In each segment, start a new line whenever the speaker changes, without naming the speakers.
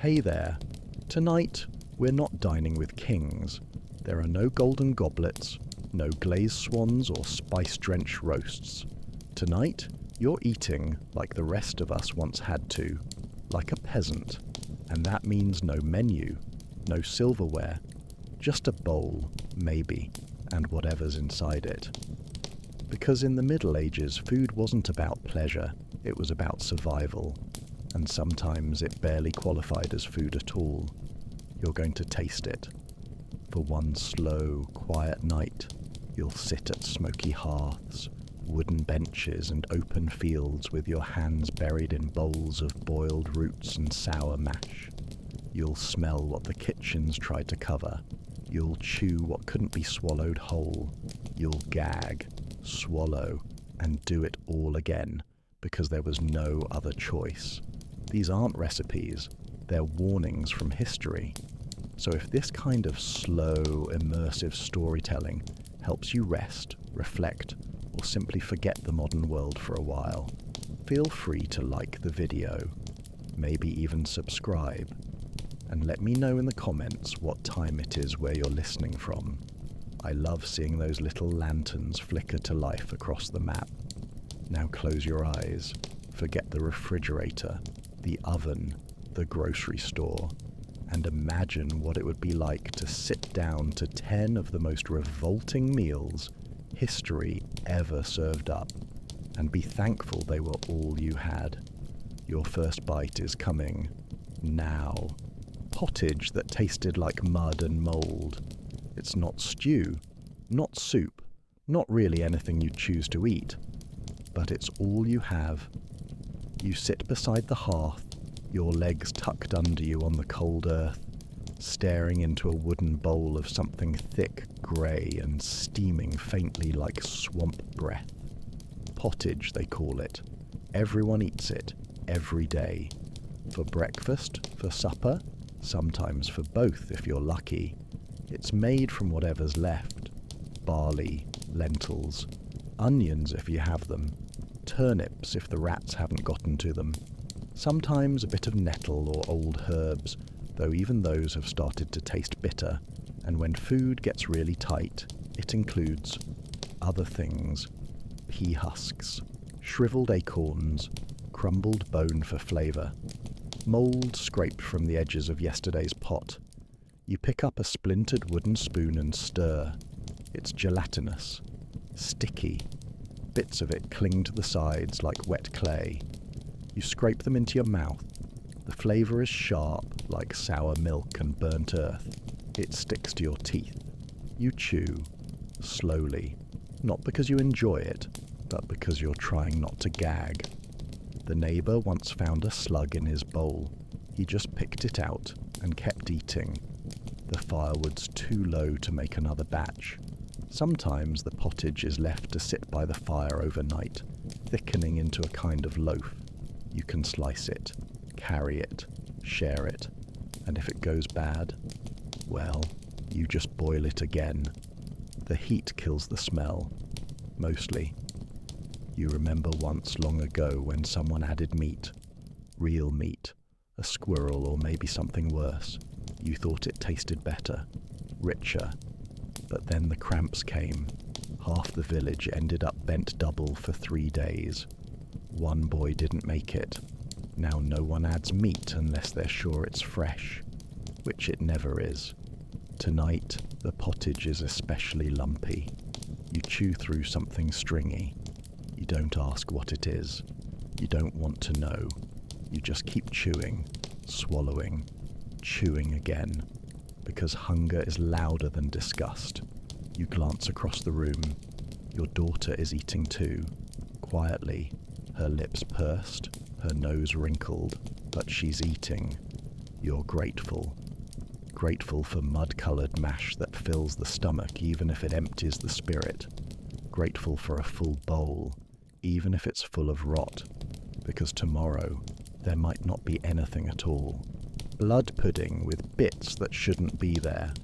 Hey there. Tonight, we're not dining with kings. There are no golden goblets, no glazed swans or spice-drenched roasts. Tonight, you're eating like the rest of us once had to, like a peasant. And that means no menu, no silverware, just a bowl, maybe, and whatever's inside it. Because in the Middle Ages, food wasn't about pleasure, it was about survival. And sometimes it barely qualified as food at all. You're going to taste it. For one slow, quiet night, you'll sit at smoky hearths, wooden benches and open fields with your hands buried in bowls of boiled roots and sour mash. You'll smell what the kitchens tried to cover. You'll chew what couldn't be swallowed whole. You'll gag, swallow, and do it all again, because there was no other choice. These aren't recipes, they're warnings from history. So if this kind of slow, immersive storytelling helps you rest, reflect, or simply forget the modern world for a while, feel free to like the video, maybe even subscribe, and let me know in the comments what time it is where you're listening from. I love seeing those little lanterns flicker to life across the map. Now close your eyes, forget the refrigerator, the oven, the grocery store, and imagine what it would be like to sit down to 10 of the most revolting meals history ever served up, and be thankful they were all you had. Your first bite is coming now. Pottage that tasted like mud and mold. It's not stew, not soup, not really anything you'd choose to eat, but it's all you have. You sit beside the hearth, your legs tucked under you on the cold earth, staring into a wooden bowl of something thick, grey, and steaming faintly like swamp breath. Pottage, they call it. Everyone eats it, every day. For breakfast, for supper, sometimes for both if you're lucky. It's made from whatever's left. Barley, lentils, onions if you have them, turnips if the rats haven't gotten to them. Sometimes a bit of nettle or old herbs, though even those have started to taste bitter. And when food gets really tight, it includes other things. Pea husks, shriveled acorns, crumbled bone for flavour, mould scraped from the edges of yesterday's pot. You pick up a splintered wooden spoon and stir. It's gelatinous, sticky. Bits of it cling to the sides like wet clay. You scrape them into your mouth. The flavour is sharp, like sour milk and burnt earth. It sticks to your teeth. You chew, slowly, not because you enjoy it, but because you're trying not to gag. The neighbour once found a slug in his bowl. He just picked it out and kept eating. The firewood's too low to make another batch. Sometimes the pottage is left to sit by the fire overnight, thickening into a kind of loaf. You can slice it, carry it, share it, and if it goes bad, well, you just boil it again. The heat kills the smell, mostly. You remember once long ago when someone added meat, real meat, a squirrel or maybe something worse. You thought it tasted better, richer, but then the cramps came. Half the village ended up bent double for 3 days. One boy didn't make it. Now no one adds meat unless they're sure it's fresh, which it never is. Tonight, the pottage is especially lumpy. You chew through something stringy. You don't ask what it is. You don't want to know. You just keep chewing, swallowing, chewing again, because hunger is louder than disgust. You glance across the room. Your daughter is eating too, quietly, her lips pursed, her nose wrinkled, but she's eating. You're grateful. Grateful for mud-coloured mash that fills the stomach even if it empties the spirit. Grateful for a full bowl, even if it's full of rot, because tomorrow there might not be anything at all. Blood pudding with bits that shouldn't be there.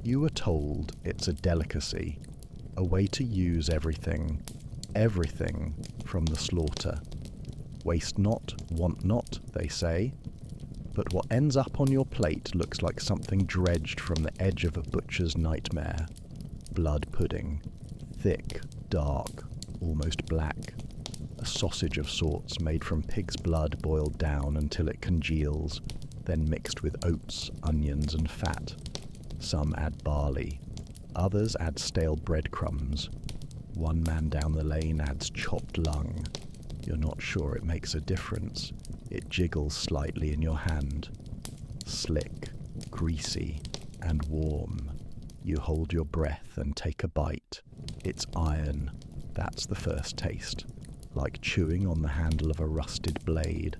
You were told it's a delicacy, a way to use everything from the slaughter. Waste not, want not, they say. but what ends up on your plate looks like something dredged from the edge of a butcher's nightmare. Blood pudding. Thick, dark, almost black. A sausage of sorts made from pig's blood boiled down until it congeals, then mixed with oats, onions and fat. Some add barley. Others add stale breadcrumbs. One man down the lane adds chopped lung. You're not sure it makes a difference. It jiggles slightly in your hand. Slick, greasy, and warm. You hold your breath and take a bite. It's iron. That's the first taste. Like chewing on the handle of a rusted blade.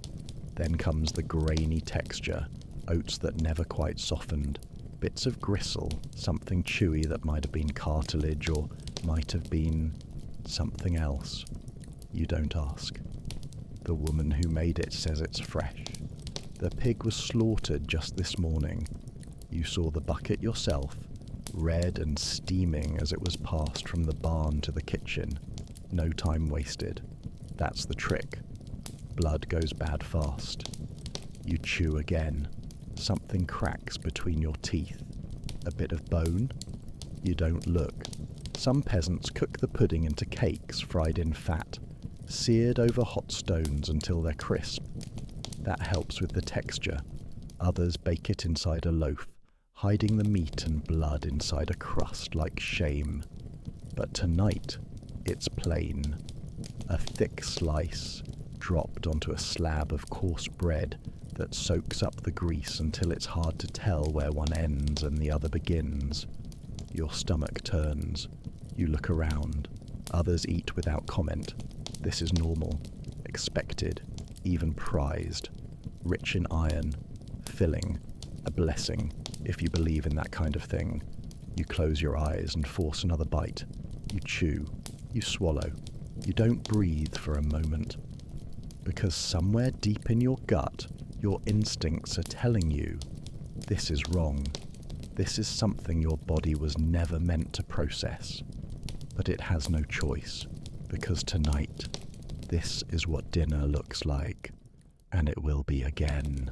Then comes the grainy texture, oats that never quite softened, bits of gristle, something chewy that might have been cartilage or might have been something else. You don't ask. The woman who made it says it's fresh. The pig was slaughtered just this morning. You saw the bucket yourself, red and steaming as it was passed from the barn to the kitchen. No time wasted. That's the trick. Blood goes bad fast. You chew again. Something cracks between your teeth. A bit of bone? You don't look. Some peasants cook the pudding into cakes fried in fat, seared over hot stones until they're crisp. That helps with the texture. Others bake it inside a loaf, hiding the meat and blood inside a crust like shame. But tonight, it's plain. A thick slice, dropped onto a slab of coarse bread that soaks up the grease until it's hard to tell where one ends and the other begins. Your stomach turns. You look around. Others eat without comment. This is normal, expected, even prized. Rich in iron, filling, a blessing, if you believe in that kind of thing. You close your eyes and force another bite. You chew. You swallow. You don't breathe for a moment. Because somewhere deep in your gut, your instincts are telling you, this is wrong. This is something your body was never meant to process. But it has no choice, because tonight, this is what dinner looks like, and it will be again,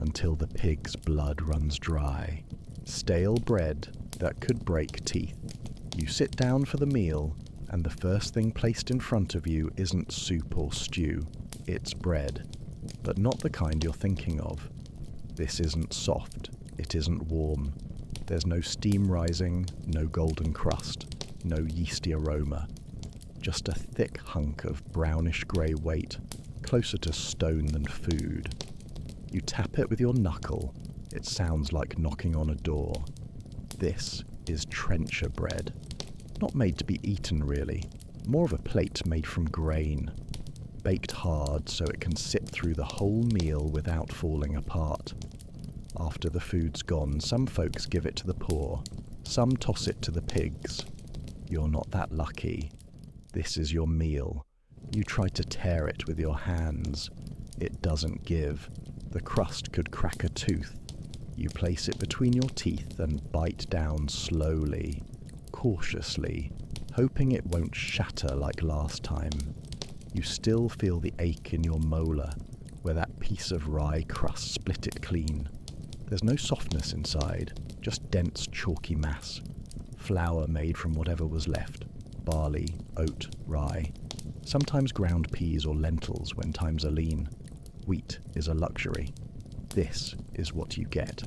until the pig's blood runs dry. Stale bread that could break teeth. You sit down for the meal, and the first thing placed in front of you isn't soup or stew, it's bread. But not the kind you're thinking of. This isn't soft, it isn't warm. There's no steam rising, no golden crust, no yeasty aroma. Just a thick hunk of brownish-grey weight, closer to stone than food. You tap it with your knuckle. It sounds like knocking on a door. This is trencher bread. Not made to be eaten, really. More of a plate made from grain. Baked hard so it can sit through the whole meal without falling apart. After the food's gone, some folks give it to the poor. Some toss it to the pigs. You're not that lucky. This is your meal. You try to tear it with your hands. It doesn't give. The crust could crack a tooth. You place it between your teeth and bite down slowly, cautiously, hoping it won't shatter like last time. You still feel the ache in your molar, where that piece of rye crust split it clean. There's no softness inside, just dense, chalky mass. Flour made from whatever was left. Barley, oat, rye. Sometimes ground peas or lentils when times are lean. Wheat is a luxury. This is what you get.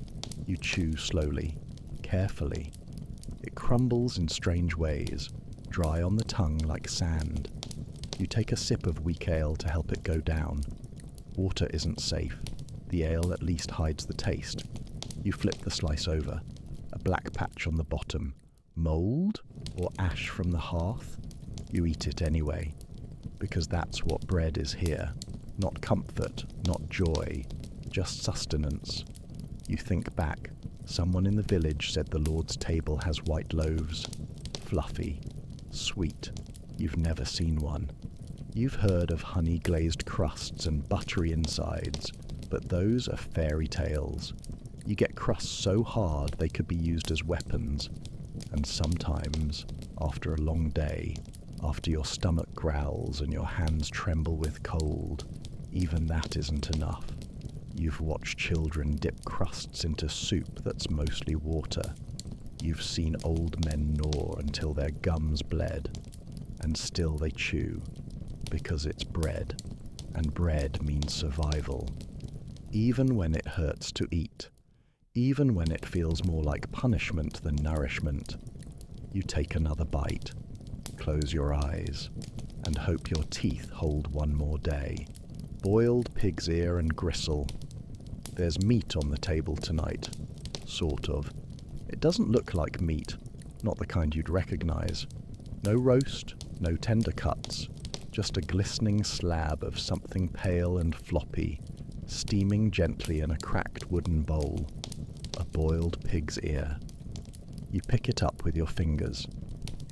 You chew slowly, carefully. It crumbles in strange ways, dry on the tongue like sand. You take a sip of weak ale to help it go down. Water isn't safe. The ale at least hides the taste. You flip the slice over. A black patch on the bottom. Mould or ash from the hearth? You eat it anyway. Because that's what bread is here. Not comfort, not joy, just sustenance. You think back. Someone in the village said the Lord's table has white loaves. Fluffy. Sweet. You've never seen one. You've heard of honey-glazed crusts and buttery insides, but those are fairy tales. You get crusts so hard they could be used as weapons. And sometimes, after a long day, after your stomach growls and your hands tremble with cold, even that isn't enough. You've watched children dip crusts into soup that's mostly water. You've seen old men gnaw until their gums bled, and still they chew, because it's bread, and bread means survival. Even when it hurts to eat, even when it feels more like punishment than nourishment, you take another bite, close your eyes, and hope your teeth hold one more day. Boiled pig's ear and gristle. There's meat on the table tonight, sort of. It doesn't look like meat, not the kind you'd recognize. No roast, no tender cuts, just a glistening slab of something pale and floppy, steaming gently in a cracked wooden bowl. A boiled pig's ear. You pick it up with your fingers.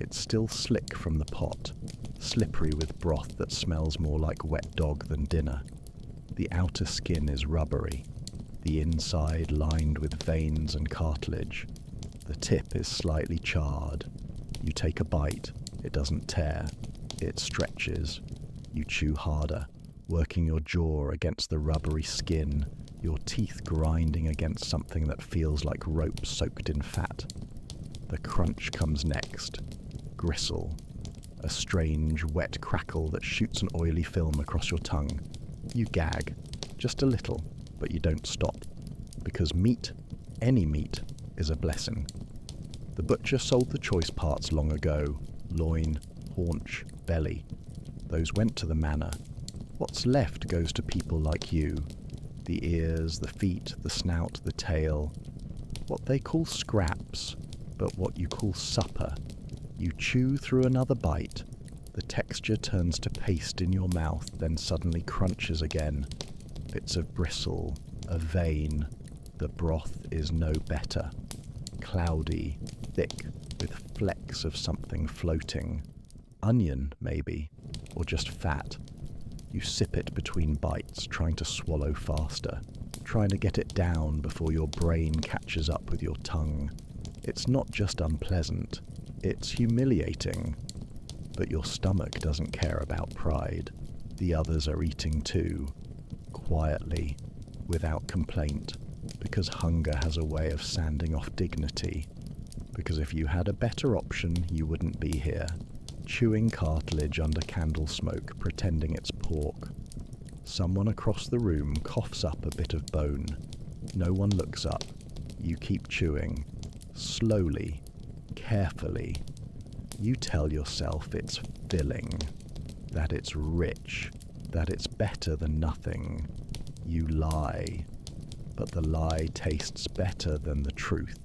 It's still slick from the pot, slippery with broth that smells more like wet dog than dinner. The outer skin is rubbery, the inside lined with veins and cartilage. The tip is slightly charred. You take a bite. It doesn't tear. It stretches. You chew harder, working your jaw against the rubbery skin, your teeth grinding against something that feels like rope soaked in fat. The crunch comes next. Gristle. A strange, wet crackle that shoots an oily film across your tongue. You gag. Just a little, but you don't stop. Because meat, any meat, is a blessing. The butcher sold the choice parts long ago. Loin, haunch, belly. Those went to the manor. What's left goes to people like you. The ears, the feet, the snout, the tail. What they call scraps, but what you call supper. You chew through another bite. The texture turns to paste in your mouth, then suddenly crunches again. Bits of bristle, a vein. The broth is no better. Cloudy, thick, with flecks of something floating. Onion, maybe, or just fat. You sip it between bites, trying to swallow faster, trying to get it down before your brain catches up with your tongue. It's not just unpleasant, it's humiliating. But your stomach doesn't care about pride. The others are eating too, quietly, without complaint, because hunger has a way of sanding off dignity. Because if you had a better option, you wouldn't be here, chewing cartilage under candle smoke, pretending it's pork. Someone across the room coughs up a bit of bone. No one looks up. You keep chewing. Slowly, carefully. You tell yourself it's filling, that it's rich, that it's better than nothing. You lie. But the lie tastes better than the truth.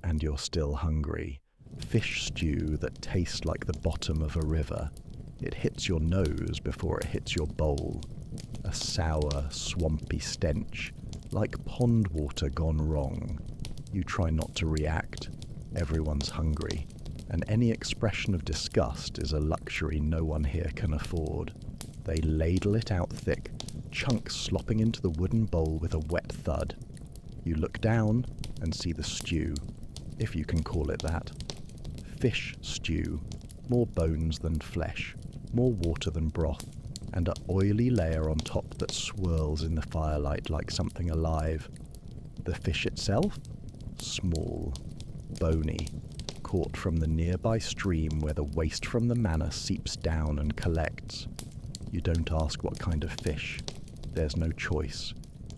And you're still hungry. Fish stew that tastes like the bottom of a river. It hits your nose before it hits your bowl. A sour, swampy stench, like pond water gone wrong. You try not to react. Everyone's hungry, and any expression of disgust is a luxury no one here can afford. They ladle it out thick, chunks slopping into the wooden bowl with a wet thud. You look down and see the stew, if you can call it that. Fish stew, more bones than flesh, more water than broth, and an oily layer on top that swirls in the firelight like something alive. The fish itself? Small, bony, caught from the nearby stream where the waste from the manor seeps down and collects. You don't ask what kind of fish. There's no choice.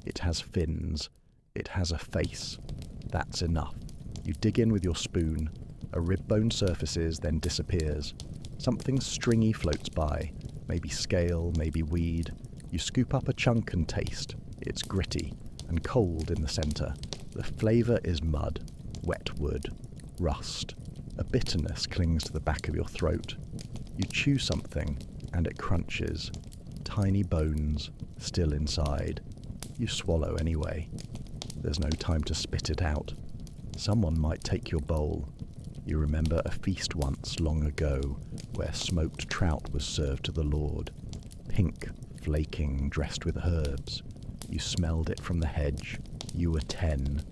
It has fins. It has a face. That's enough. You dig in with your spoon. A rib bone surfaces, then disappears. Something stringy floats by. Maybe scale, maybe weed. You scoop up a chunk and taste. It's gritty and cold in the center. The flavor is mud, wet wood, rust. A bitterness clings to the back of your throat. You chew something, and it crunches. Tiny bones, still inside. You swallow anyway. There's no time to spit it out. Someone might take your bowl. You remember a feast once, long ago, where smoked trout was served to the Lord. Pink, flaking, dressed with herbs. You smelled it from the hedge. You were 10.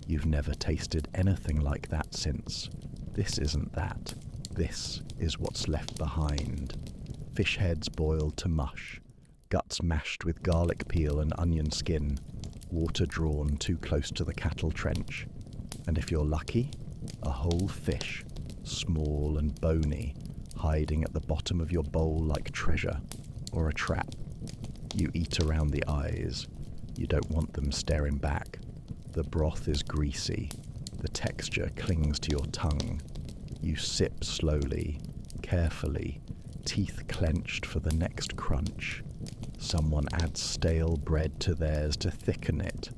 You've never tasted anything like that since. This isn't that. This is what's left behind. Fish heads boiled to mush. Guts mashed with garlic peel and onion skin. water drawn too close to the cattle trench. And if you're lucky, a whole fish, small and bony, hiding at the bottom of your bowl like treasure, or a trap. You eat around the eyes. You don't want them staring back. The broth is greasy. The texture clings to your tongue. You sip slowly, carefully, teeth clenched for the next crunch. Someone adds stale bread to theirs to thicken it.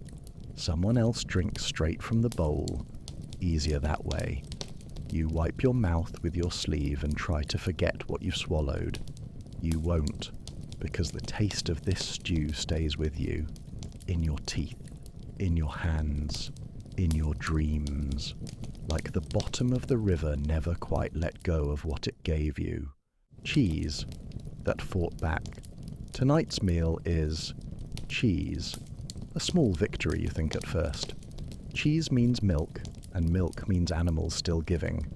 Someone else drinks straight from the bowl. Easier that way. You wipe your mouth with your sleeve and try to forget what you've swallowed. You won't, because the taste of this stew stays with you, in your teeth, in your hands, in your dreams, like the bottom of the river never quite let go of what it gave you. Cheese that fought back. Tonight's meal is cheese. A small victory, you think at first. Cheese means milk, and milk means animals still giving.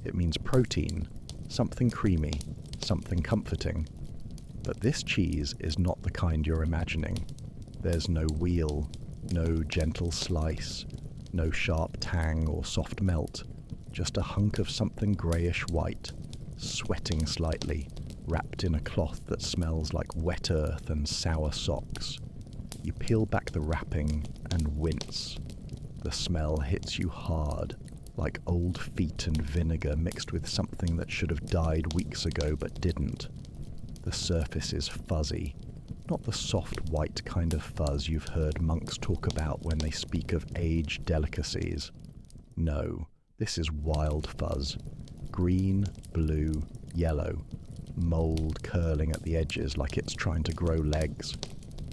It means protein, something creamy, something comforting. But this cheese is not the kind you're imagining. There's no wheel, no gentle slice, no sharp tang or soft melt, just a hunk of something greyish-white, sweating slightly, wrapped in a cloth that smells like wet earth and sour socks. You peel back the wrapping and wince. The smell hits you hard, like old feet and vinegar mixed with something that should have died weeks ago but didn't. The surface is fuzzy, not the soft white kind of fuzz you've heard monks talk about when they speak of aged delicacies. No, this is wild fuzz. Green, blue, yellow, mold curling at the edges like it's trying to grow legs.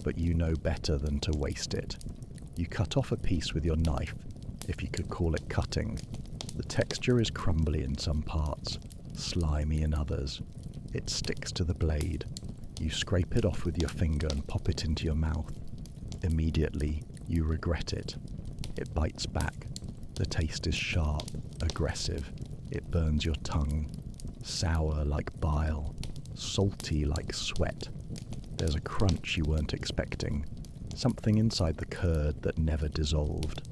But you know better than to waste it. You cut off a piece with your knife, if you could call it cutting. The texture is crumbly in some parts, slimy in others. It sticks to the blade. You scrape it off with your finger and pop it into your mouth. Immediately, you regret it. It bites back. The taste is sharp, aggressive. It burns your tongue. Sour like bile. Salty like sweat. There's a crunch you weren't expecting. Something inside the curd that never dissolved.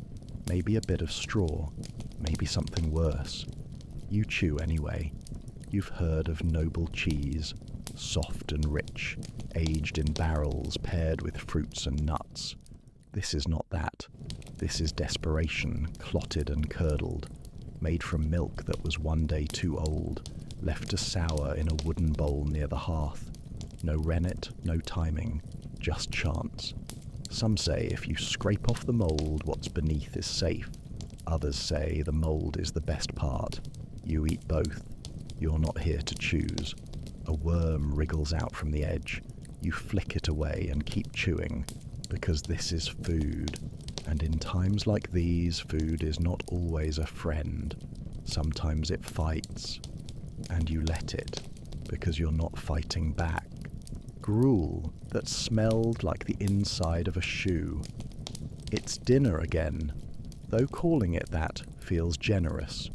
Maybe a bit of straw. Maybe something worse. You chew anyway. You've heard of noble cheese. Soft and rich, aged in barrels paired with fruits and nuts. This is not that. This is desperation, clotted and curdled, made from milk that was one day too old, left to sour in a wooden bowl near the hearth. No rennet, no timing, just chance. Some say if you scrape off the mould, what's beneath is safe. Others say the mould is the best part. You eat both. You're not here to choose. A worm wriggles out from the edge. You flick it away and keep chewing, because this is food. And in times like these, food is not always a friend. Sometimes it fights. And you let it, because you're not fighting back. Gruel that smelled like the inside of a shoe. It's dinner again, though calling it that feels generous.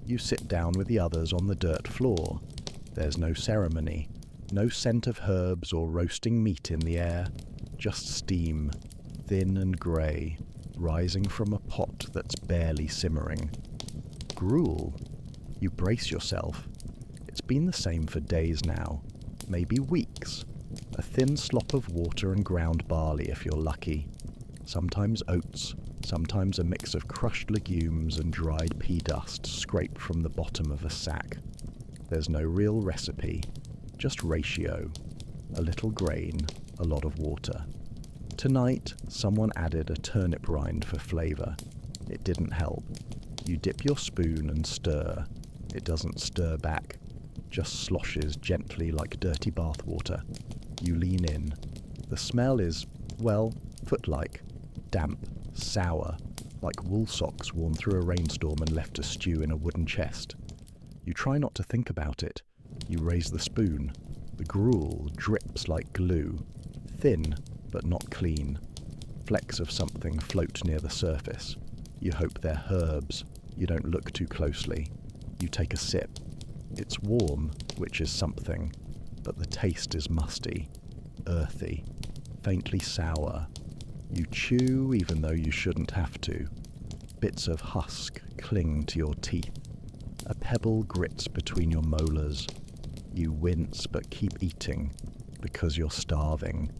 You sit down with the others on the dirt floor. There's no ceremony, no scent of herbs or roasting meat in the air, just steam, thin and grey, rising from a pot that's barely simmering. Gruel. You brace yourself. It's been the same for days now, maybe weeks. A thin slop of water and ground barley if you're lucky. Sometimes oats, sometimes a mix of crushed legumes and dried pea dust scraped from the bottom of a sack. There's no real recipe, just ratio. A little grain, a lot of water. Tonight, someone added a turnip rind for flavour. It didn't help. You dip your spoon and stir. It doesn't stir back, just sloshes gently like dirty bathwater. You lean in. The smell is, well, foot-like, damp, sour, like wool socks worn through a rainstorm and left to stew in a wooden chest. You try not to think about it. You raise the spoon. The gruel drips like glue, thin but not clean. Flecks of something float near the surface. You hope they're herbs. You don't look too closely. You take a sip. It's warm, which is something, but the taste is musty, earthy, faintly sour. You chew even though you shouldn't have to. Bits of husk cling to your teeth. A pebble grits between your molars. You wince but keep eating because you're starving.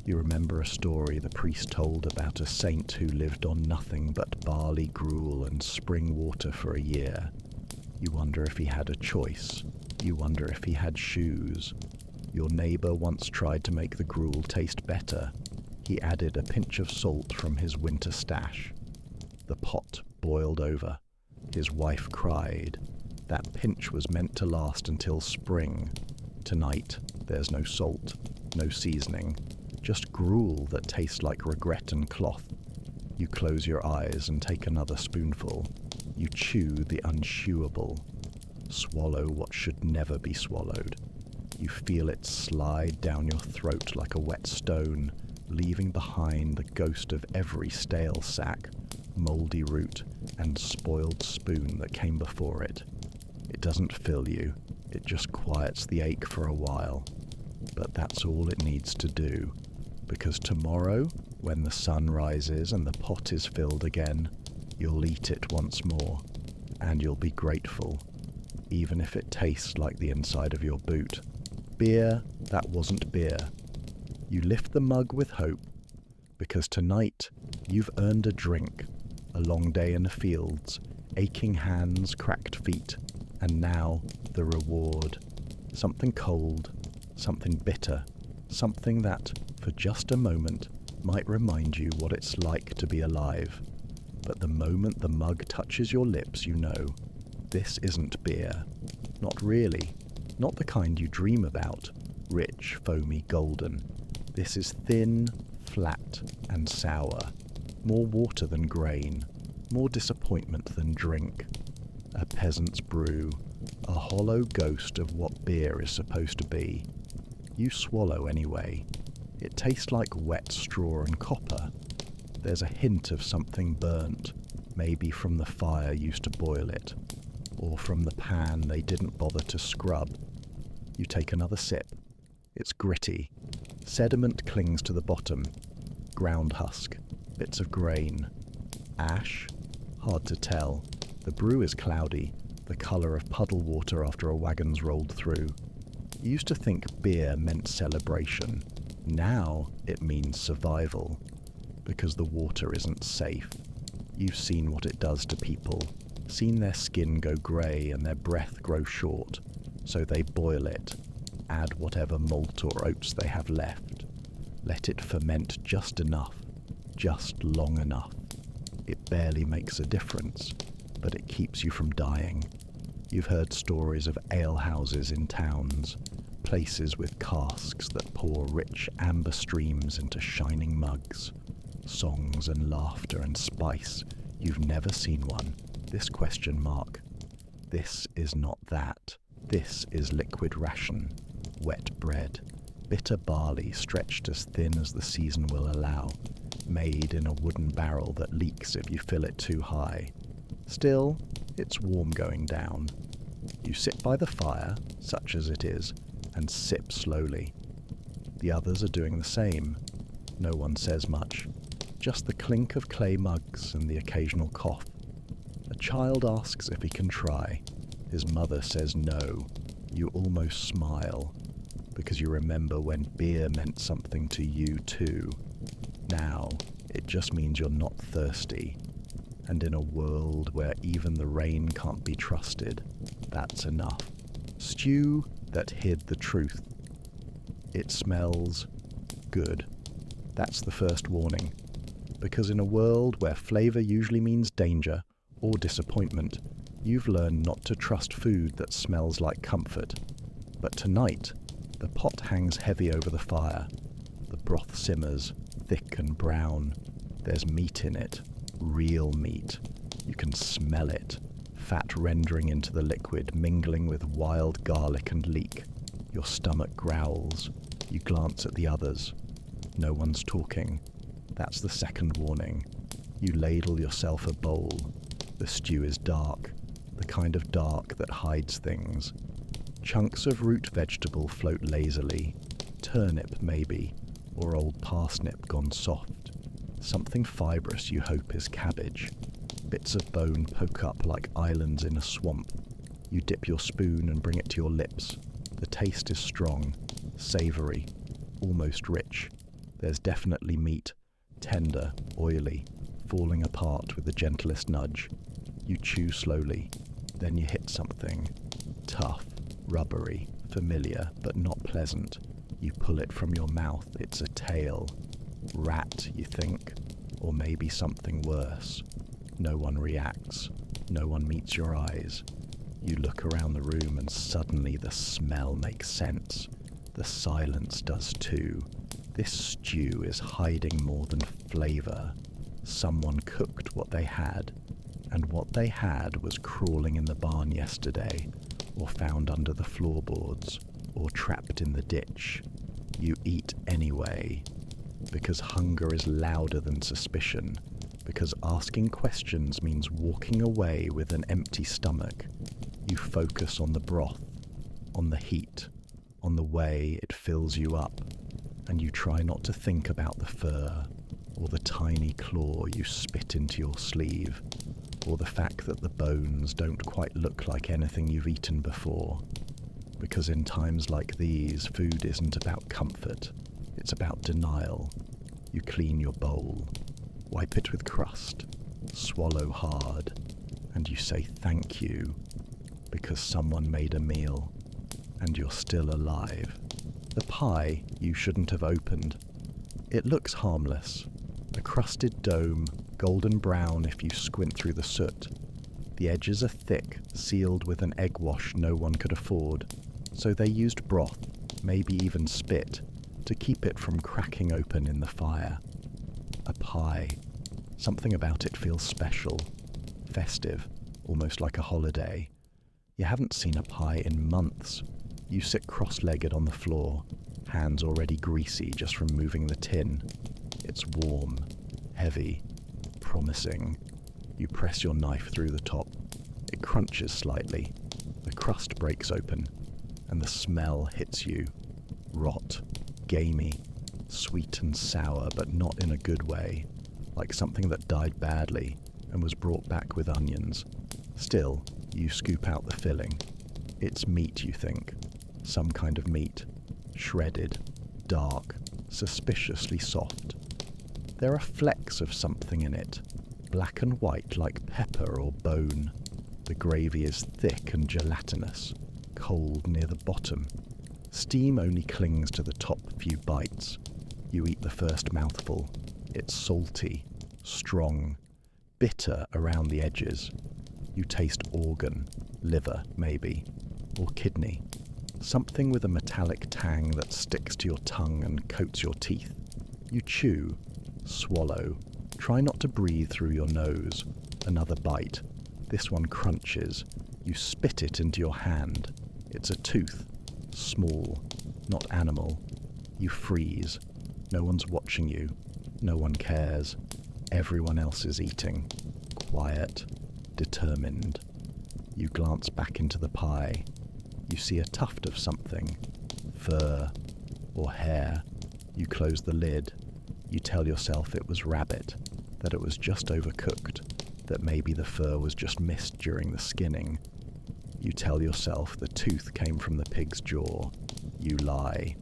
You remember a story the priest told about a saint who lived on nothing but barley gruel and spring water for a year. You wonder if he had a choice. You wonder if he had shoes. Your neighbour once tried to make the gruel taste better. He added a pinch of salt from his winter stash. The pot boiled over. His wife cried. That pinch was meant to last until spring. Tonight, there's no salt, no seasoning, just gruel that tastes like regret and cloth. You close your eyes and take another spoonful. You chew the unchewable. Swallow what should never be swallowed. You feel it slide down your throat like a wet stone, leaving behind the ghost of every stale sack, mouldy root, and spoiled spoon that came before it. It doesn't fill you, it just quiets the ache for a while. But that's all it needs to do, because tomorrow, when the sun rises and the pot is filled again, you'll eat it once more, and you'll be grateful, even if it tastes like the inside of your boot. Beer that wasn't beer. You lift the mug with hope, because tonight you've earned a drink, a long day in the fields, aching hands, cracked feet, and now the reward. Something cold, something bitter, something that, for just a moment, might remind you what it's like to be alive. But the moment the mug touches your lips, you know, this isn't beer. Not really. Not the kind you dream about, rich, foamy, golden. This is thin, flat, and sour. More water than grain, more disappointment than drink. A peasant's brew, a hollow ghost of what beer is supposed to be. You swallow anyway. It tastes like wet straw and copper. There's a hint of something burnt, maybe from the fire used to boil it, or from the pan they didn't bother to scrub. You take another sip. It's gritty. Sediment clings to the bottom. Ground husk, bits of grain. Ash? Hard to tell. The brew is cloudy, the colour of puddle water after a wagon's rolled through. You used to think beer meant celebration. Now it means survival, because the water isn't safe. You've seen what it does to people, seen their skin go grey and their breath grow short, so they boil it, add whatever malt or oats they have left. Let it ferment just enough, just long enough. It barely makes a difference, but it keeps you from dying. You've heard stories of alehouses in towns, places with casks that pour rich amber streams into shining mugs. Songs and laughter and spice. You've never seen one. This question mark. This is not that. This is liquid ration. Wet bread. Bitter barley stretched as thin as the season will allow. Made in a wooden barrel that leaks if you fill it too high. Still, it's warm going down. You sit by the fire, such as it is, and sip slowly. The others are doing the same. No one says much. Just the clink of clay mugs and the occasional cough. A child asks if he can try. His mother says no. You almost smile, because you remember when beer meant something to you too. Now, it just means you're not thirsty. And in a world where even the rain can't be trusted, that's enough. Stew that hid the truth. It smells good. That's the first warning. Because in a world where flavour usually means danger or disappointment, you've learned not to trust food that smells like comfort. But tonight, the pot hangs heavy over the fire. The broth simmers, thick and brown. There's meat in it, real meat. You can smell it, fat rendering into the liquid, mingling with wild garlic and leek. Your stomach growls. You glance at the others. No one's talking. That's the second warning. You ladle yourself a bowl. The stew is dark, the kind of dark that hides things. Chunks of root vegetable float lazily. Turnip, maybe, or old parsnip gone soft. Something fibrous you hope is cabbage. Bits of bone poke up like islands in a swamp. You dip your spoon and bring it to your lips. The taste is strong, savoury, almost rich. There's definitely meat, tender, oily, falling apart with the gentlest nudge. You chew slowly, then you hit something. Tough, rubbery, familiar, but not pleasant. You pull it from your mouth. It's a tail. Rat, you think, or maybe something worse. No one reacts. No one meets your eyes. You look around the room and suddenly the smell makes sense. The silence does too. This stew is hiding more than flavour. Someone cooked what they had, and what they had was crawling in the barn yesterday, or found under the floorboards, or trapped in the ditch. You eat anyway, because hunger is louder than suspicion, because asking questions means walking away with an empty stomach. You focus on the broth, on the heat, on the way it fills you up, and you try not to think about the fur, or the tiny claw you spit into your sleeve, or the fact that the bones don't quite look like anything you've eaten before. Because in times like these, food isn't about comfort, it's about denial. You clean your bowl, wipe it with crust, swallow hard, and you say thank you, because someone made a meal, and you're still alive. The pie you shouldn't have opened. It looks harmless. A crusted dome, golden brown if you squint through the soot. The edges are thick, sealed with an egg wash no one could afford, so they used broth, maybe even spit, to keep it from cracking open in the fire. A pie. Something about it feels special, festive, almost like a holiday. You haven't seen a pie in months. You sit cross-legged on the floor, hands already greasy just from moving the tin. It's warm, heavy, promising. You press your knife through the top. It crunches slightly. The crust breaks open, and the smell hits you. Rot, gamey, sweet and sour, but not in a good way, like something that died badly and was brought back with onions. Still, you scoop out the filling. It's meat, you think. Some kind of meat. Shredded, dark, suspiciously soft. There are flecks of something in it, black and white like pepper or bone. The gravy is thick and gelatinous, cold near the bottom. Steam only clings to the top few bites. You eat the first mouthful. It's salty, strong, bitter around the edges. You taste organ, liver maybe, or kidney. Something with a metallic tang that sticks to your tongue and coats your teeth. You chew, swallow, try not to breathe through your nose. Another bite. This one crunches. You spit it into your hand. It's a tooth. Small, not animal. You freeze. No one's watching you. No one cares. Everyone else is eating. Quiet, determined. You glance back into the pie. You see a tuft of something. Fur or hair. You close the lid. You tell yourself it was rabbit, that it was just overcooked, that maybe the fur was just missed during the skinning. You tell yourself the tooth came from the pig's jaw. You lie,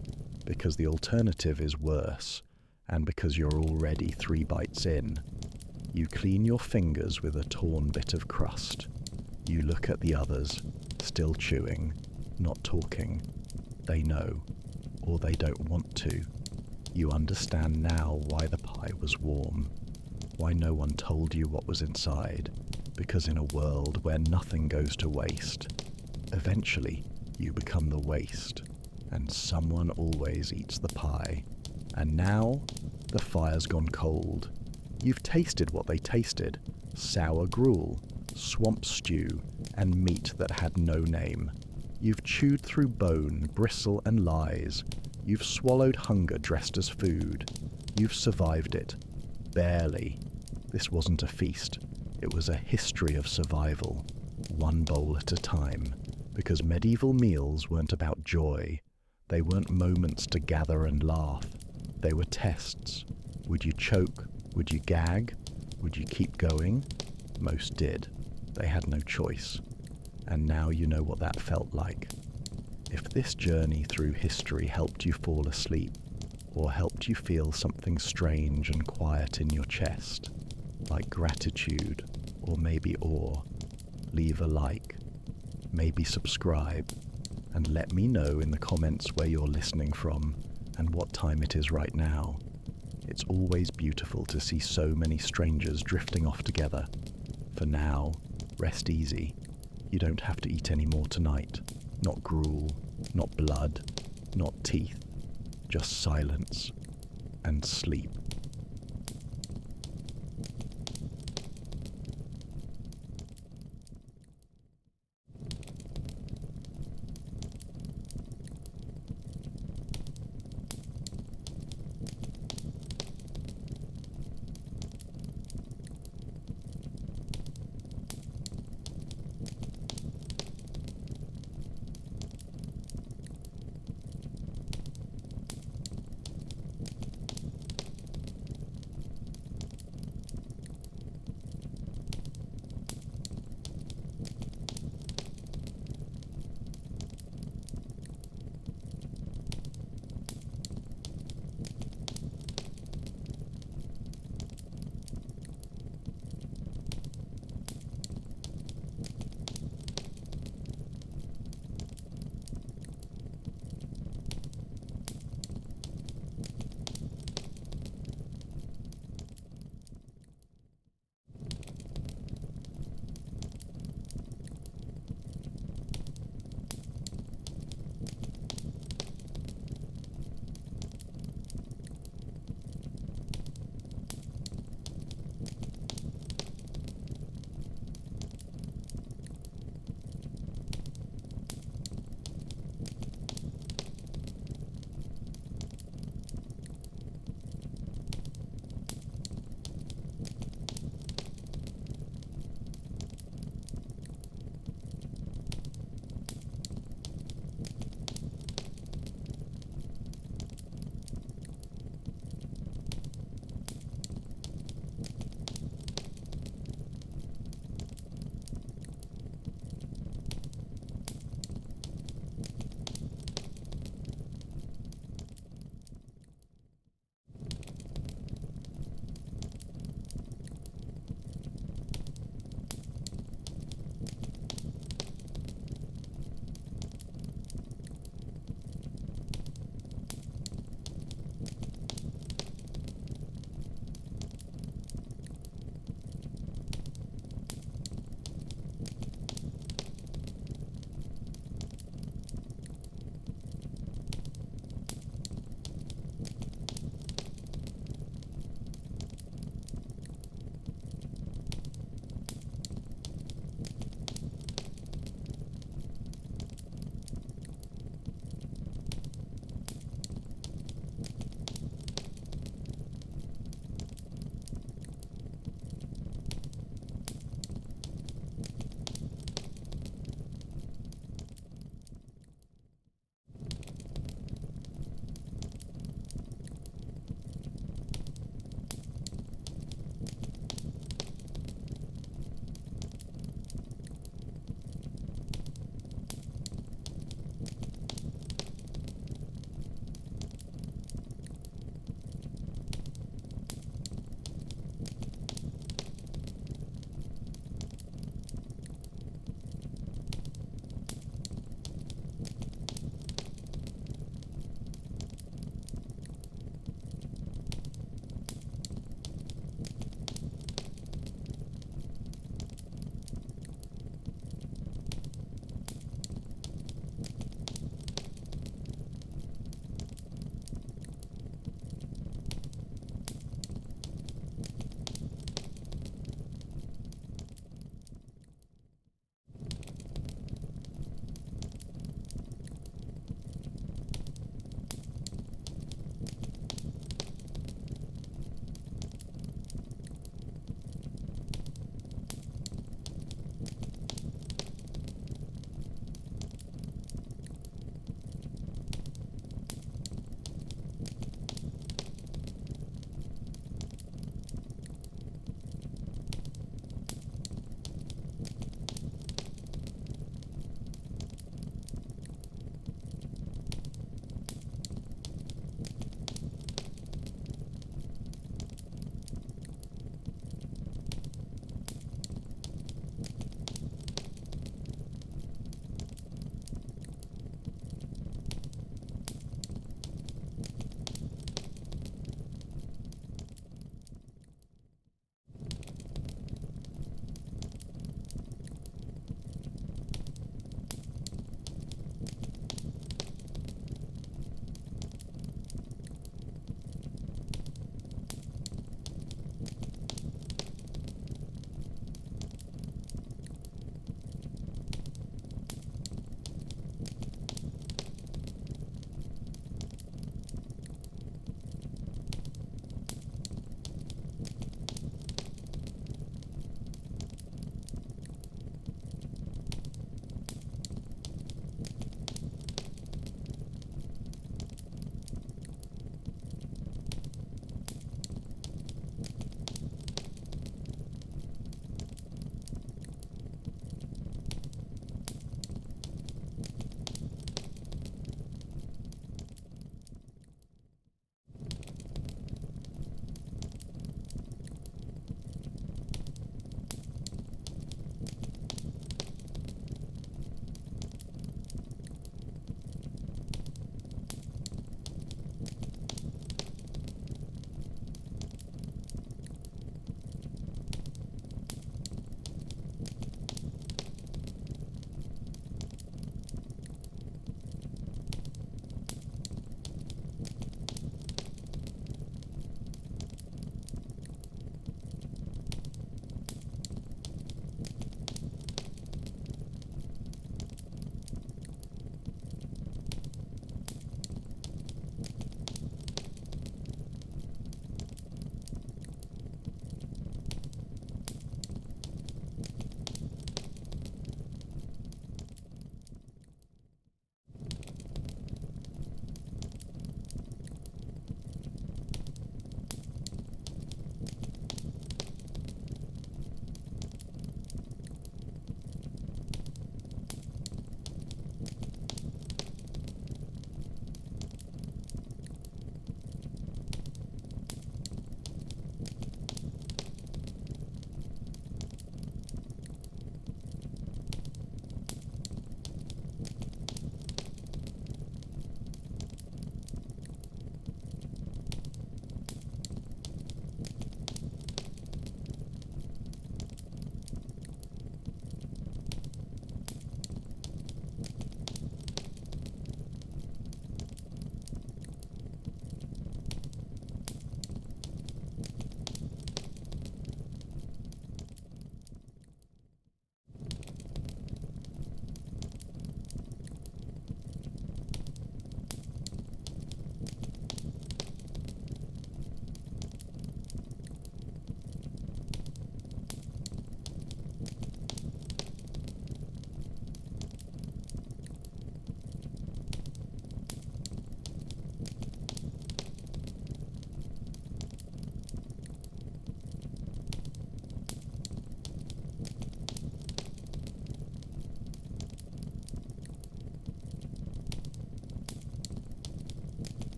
because the alternative is worse, and because you're already 3 bites in. You clean your fingers with a torn bit of crust. You look at the others, still chewing, not talking. They know, or they don't want to. You understand now why the pie was warm, why no one told you what was inside, because in a world where nothing goes to waste, eventually you become the waste, and someone always eats the pie. And now, the fire's gone cold. You've tasted what they tasted: sour gruel, swamp stew, and meat that had no name. You've chewed through bone, bristle, and lies. You've swallowed hunger dressed as food. You've survived it. Barely. This wasn't a feast. It was a history of survival, one bowl at a time, because medieval meals weren't about joy. They weren't moments to gather and laugh. They were tests. Would you choke Would you gag? Would you keep going? Most did. They had no choice. And now you know what that felt like. If this journey through history helped you fall asleep, or helped you feel something strange and quiet in your chest, like gratitude or maybe awe, leave a like, maybe subscribe, and let me know in the comments where you're listening from and what time it is right now. It's always beautiful to see so many strangers drifting off together. For now, rest easy. You don't have to eat any more tonight. Not gruel, not blood, not teeth. Just silence and sleep.